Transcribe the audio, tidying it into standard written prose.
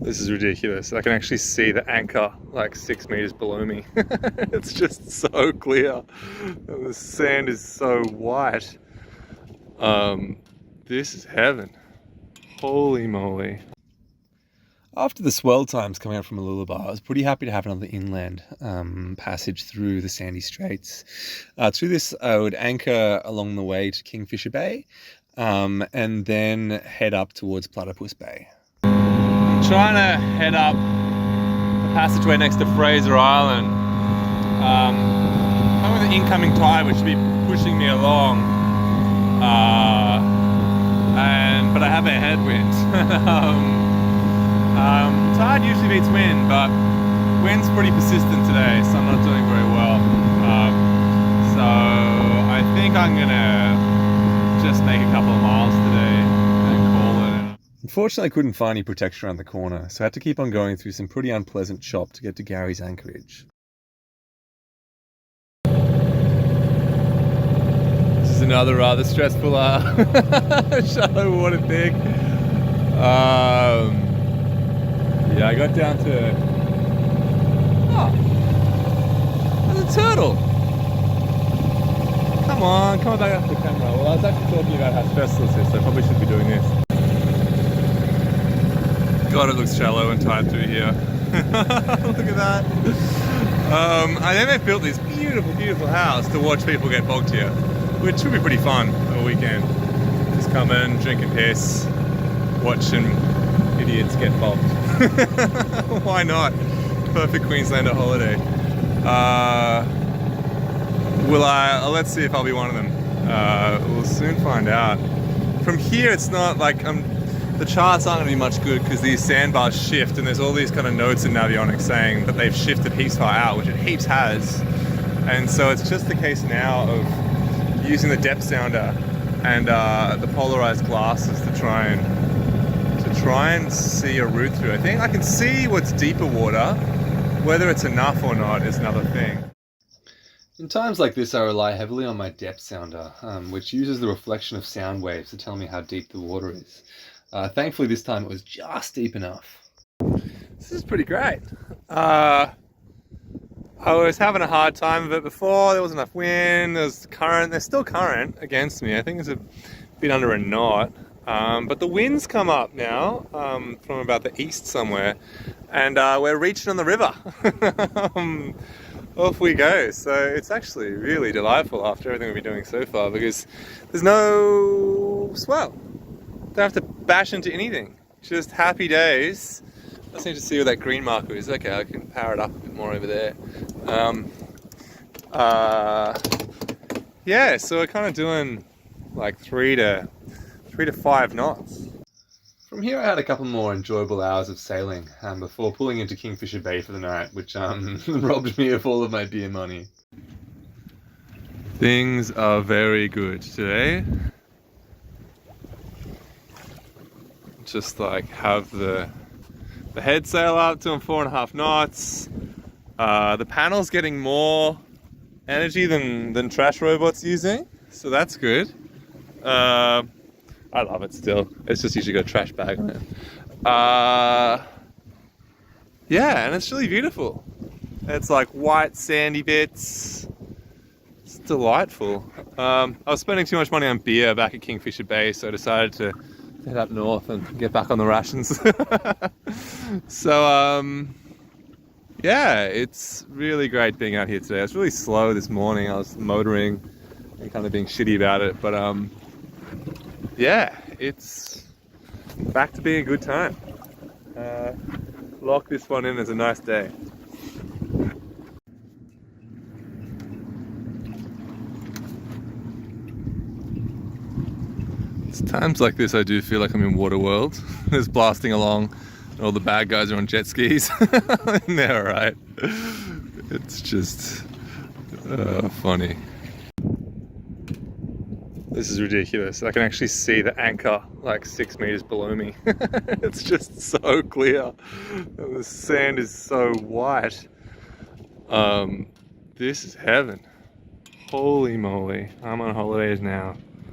This is ridiculous. I can actually see the anchor like 6 meters below me. It's just so clear. And the sand is so white. This is heaven. Holy moly. After the swell times coming out from Mooloolaba, I was pretty happy to have another inland passage through the sandy straits. Through this, I would anchor along the way to Kingfisher Bay and then head up towards Platypus Bay. I'm trying to head up the passageway next to Fraser Island. I'm with the incoming tide, which should be pushing me along. But I have a headwind. Tide usually beats wind, but wind's pretty persistent today, so I'm not doing very well. So I think I'm gonna just make a couple of miles today and call it. Unfortunately, I couldn't find any protection around the corner, so I had to keep on going through some pretty unpleasant chop to get to Gary's anchorage. This is another rather stressful shallow water thing. Yeah, I got down to... Oh, there's a turtle. Come on back up to the camera. Well, I was actually talking about how stressful this is, so I probably should be doing this. God, it looks shallow and tight through here. Look at that. I think they've built this beautiful, beautiful house to watch people get bogged here, which should be pretty fun on a weekend. Just come in, drink and piss, watching idiots get bogged. Why not? Perfect Queenslander holiday. Let's see if I'll be one of them. We'll soon find out. From here, it's not like the charts aren't going to be much good because these sandbars shift, and there's all these kind of notes in Navionics saying that they've shifted heaps far out, which it heaps has. And so it's just the case now of using the depth sounder and the polarized glasses to try and see a route through. I think I can see what's deeper water. Whether it's enough or not is another thing. In times like this, I rely heavily on my depth sounder, which uses the reflection of sound waves to tell me how deep the water is. Thankfully, this time it was just deep enough. This is pretty great. I was having a hard time of it before. There wasn't enough wind. There was current. There's still current against me. I think it's a bit under a knot. But the winds come up now from about the east somewhere, and we're reaching on the river. Off we go. So it's actually really delightful after everything we've been doing so far, because there's no swell. Don't have to bash into anything. Just happy days. I just need to see where that green marker is. Okay, I can power it up a bit more over there. Yeah, so we're kind of doing like 3 to 5 knots. From here I had a couple more enjoyable hours of sailing before pulling into Kingfisher Bay for the night, which robbed me of all of my beer money. Things are very good today. Just like have the head sail up to 4.5 knots. The panel's getting more energy than Trash Robot's using, so that's good. I love it still. It's just usually got a trash bag on it. Yeah, and it's really beautiful. It's like white sandy bits. It's delightful. I was spending too much money on beer back at Kingfisher Bay, so I decided to head up north and get back on the rations. So, yeah, it's really great being out here today. It's really slow this morning. I was motoring and kind of being shitty about it, but yeah, it's back to being a good time. Lock this one in as a nice day. It's times like this I do feel like I'm in Waterworld. There's blasting along and all the bad guys are on jet skis. And they're alright. It's just funny. This is ridiculous. I can actually see the anchor like 6 meters below me. It's just so clear. And the sand is so white. This is heaven. Holy moly. I'm on holidays now.